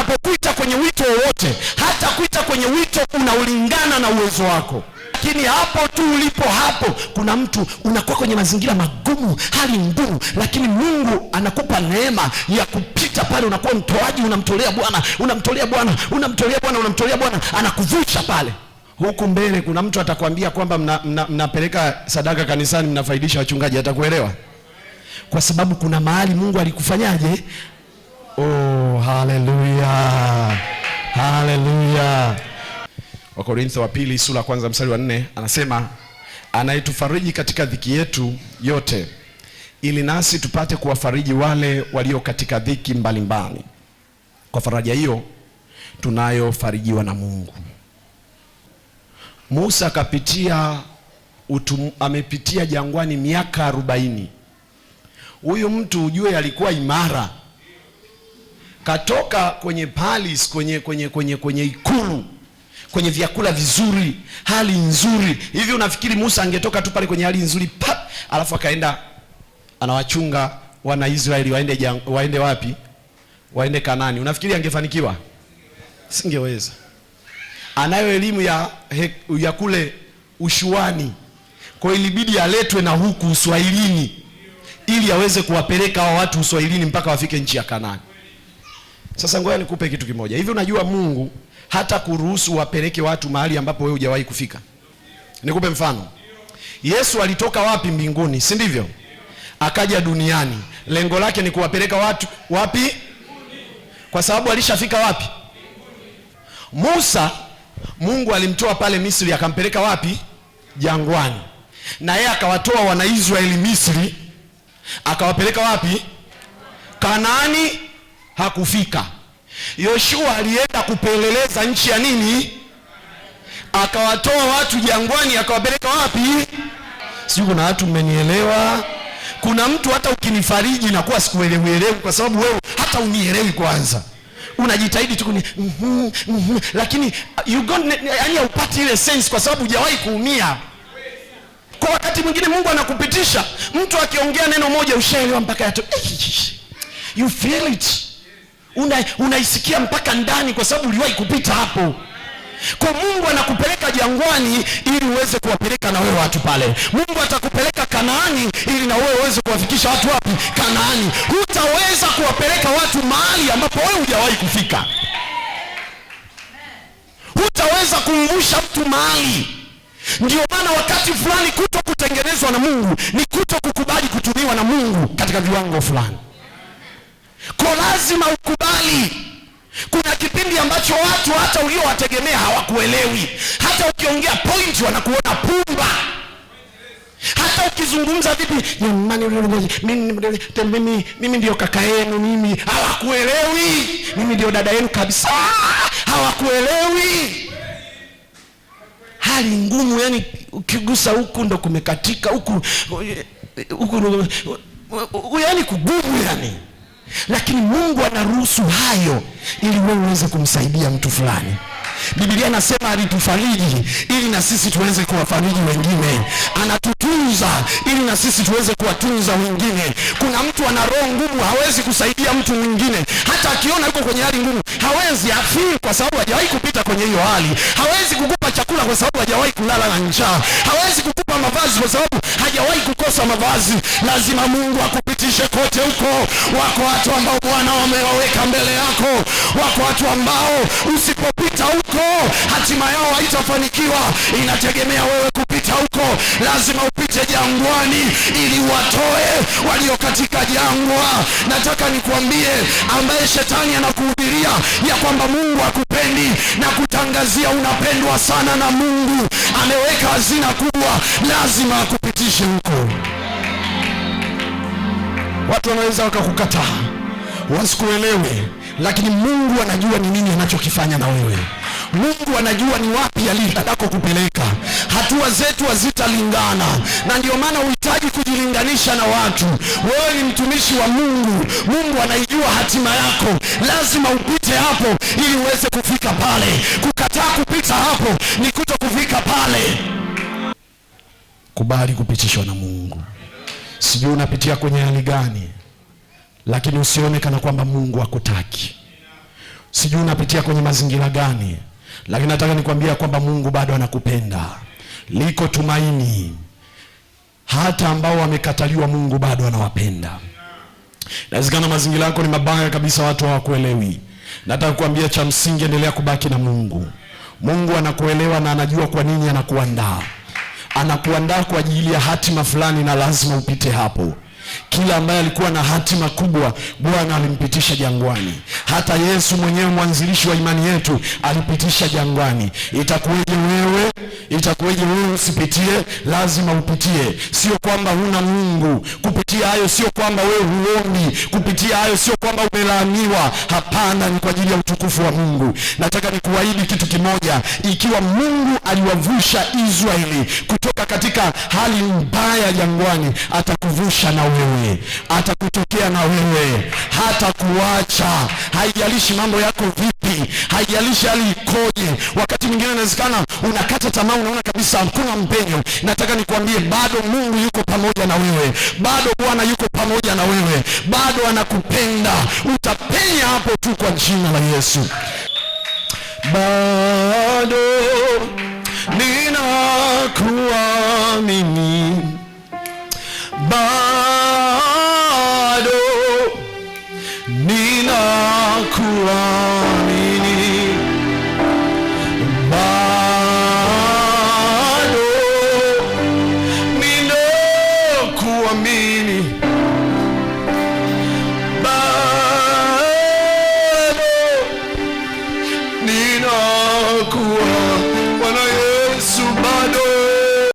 anapokuita kwenye wito wowote, hata kuita kwenye wito unaulingana na uwezo wako. Lakini hapo tu ulipo hapo, kuna mtu unakuwa kwenye mazingira magumu, hali ngumu, lakini Mungu anakupa neema ya kupita pale. Unakuwa mtoaji, unamtolea Bwana, unamtolea Bwana, unamtolea Bwana, unamtolea Bwana, anakuvusha pale. Huku mbele kuna mtu atakwambia kwamba mnapeleka sadaka kanisani, mnafaidisha wachungaji. Atakuelewa? Kwa sababu kuna mahali Mungu alikufanyaje? Oh, haleluya, haleluya. Wakorintho wa pili sura kwanza mstari wa 4 anasema, anayetufariji katika dhiki yetu yote, ili nasi tupate kuwafariji wale walio katika dhiki mbalimbali. Kwa faraja hiyo tunayofarijiwa na Mungu. Musa amepitia jangwani miaka 40. Huyu mtu ujue alikuwa imara. Katoka kwenye palace, kwenye ikulu, kwenye vyakula vizuri, hali nzuri. Hivi unafikiri Musa angetoka tu pale kwenye hali nzuri alafu akaenda anawachunga wana Israeli waende wapi? Waende Kanaani. Unafikiri angefanikiwa? Singeweza. Anayo elimu ya kule ushuani, kwa ilibidi aletwe na huku Uswahilini ili aweze kuwapeleka hao watu Uswahilini mpaka wafike nchi ya Kanaani. Sasa ngoja nikupe kitu kimoja. Hivi unajua Mungu hata kuruhusu wapeleke watu mahali ambapo wewe hujawahi kufika? Nikupe mfano. Yesu alitoka wapi? Mbinguni, si ndivyo? Akaja duniani. Lengo lake ni kuwapeleka watu wapi? Kwa sababu alishafika wapi? Musa, Mungu alimtoa pale Misri akampeleka wapi? Jangwani. Na yeye akawatoa wana Israeli Misri akawapeleka wapi? Kanaani. Hakufika. Yoshua alienda kupeleleza nchi ya nini? Akawatoa watu jangwani akawapeleka wapi? Sio, kuna watu mmenielewa? Kuna mtu hata ukinifariji na kuwa sikuelewi kwa sababu wewe hata unielewi kwanza. Unajitahidi tu lakini yani upati ile sense kwa sababu hujawahi kuumia. Kwa wakati mwingine Mungu anakupitisha, mtu akiongea neno moja ushaelewa mpaka you feel it. Unaisikia mpaka ndani kwa sababu uliwahi kupita hapo. Kwa Mungu anakupeleka jangwani ili uweze kuwapeleka na wewe watu pale. Mungu atakupeleka Kanaani ili na wewe uweze kuwafikisha watu wapi? Kanaani. Hutaweza kuwapeleka watu mahali ambapo wewe hujawahi kufika. Hutaweza kumvusha mtu mahali. Ndio maana wakati fulani kuto kutengenezwa na Mungu ni kuto kukubali kutumiwa na Mungu katika viwango fulani. Kwa lazima ukubali. Kuna kipindi ambacho watu hata uliowategemea hawakuelewi. Hata ukiongea point wanakuona pumba. Hata ukizungumza vipi, mimi ndio kaka yenu, mimi hawakuelewi. Mimi ndio dada yenu kabisa, hawakuelewi. Hali ngumu, yani ukigusa huku ndo kumekatika, huku yani kugumu yani. Lakini Mungu anaruhusu hayo ili wewe uweze kumsaidia mtu fulani. Biblia inasema alitufariji ili na sisi tuweze kuwafariji wengine. Anatutunza ili na sisi tuweze kuwatunza wengine. Kuna mtu ana roho ngumu, hawezi kusaidia mtu mwingine. Hata akiona yuko kwenye hali ngumu, hawezi afiri kwa sababu hajawahi kupita kwenye hiyo hali. Hawezi kukupa chakula kwa sababu hajawahi kulala na njaa. Hawezi kukupa mavazi kwa sababu hajawahi kukosa mavazi. Lazima Mungu akupitishe kote huko. Wako watu ambao Bwana wamewaweka mbele yako. Wako watu ambao usipopita huko hatima yao haitafanikiwa. Inategemea wewe kupita huko. Lazima upite jangwani ili watoe walio katika jangwa. Nataka nikuambie, ambaye shetani anakuhubiria ya kwamba Mungu hakupendi na kutangazia unapendwa sana na Mungu, ameweka hazina kubwa, lazima akupitishe huko. Watu wanaweza wakakukataa, wasikuelewe, lakini Mungu anajua ni nini anachokifanya na wewe. Mungu anajua ni wapi aliko kupeleka. Hatua zetu hazitalingana, na ndio maana uhitaji kujilinganisha na watu. Wewe ni mtumishi wa Mungu. Mungu anaijua hatima yako. Lazima upite hapo ili uweze kufika pale. Kukataa kupita hapo ni kuto kufika pale. Kubali kupitishwa na Mungu. Sijui unapitia kwenye hali gani, lakini usione kana kwamba Mungu hakutaki. Sijui unapitia kwenye mazingira gani, lakini nataka nikwambia kwamba Mungu bado anakupenda. Liko tumaini. Hata ambao wamekataliwa Mungu bado anawapenda. Inawezekana mazingira yako ni mabaya kabisa, watu hawakuelewi. Nataka kukuambia cha msingi, endelea kubaki na Mungu. Mungu anakuelewa na anajua kwa nini anakuandaa. Anakuandaa kwa ajili ya hatima fulani na lazima upite hapo. Kila ambaye alikuwa na hatima kubwa Bwana alimpitisha jangwani. Hata Yesu mwenyewe mwanzilishi wa imani yetu alipitisha jangwani. Itakuweje wewe? Itakuweje wewe usipitie? Lazima upitie. Sio kwamba huna Mungu. Kupitia hayo sio kwamba wewe huombi. Kupitia hayo sio kwamba umelaaniwa. Hapana, ni kwa ajili ya utukufu wa Mungu. Nataka nikuahidi kitu kimoja. Ikiwa Mungu aliwavusha Israeli kutoka katika hali mbaya jangwani, atakuvusha na wewe, atakutokea na wewe, hata kuacha. Haijalishi mambo yako vipi, haijalishi hali ikoje. Wakati mwingine inawezekana unakata tamaa, unaona kabisa hakuna mpenyo. Nataka nikwambie bado Mungu yuko pamoja na wewe, bado Bwana yuko pamoja na wewe, bado anakupenda. Utapenya hapo tu kwa jina la Yesu. Bado ninakuamini, bado ninakuamini, bado ninakuamini.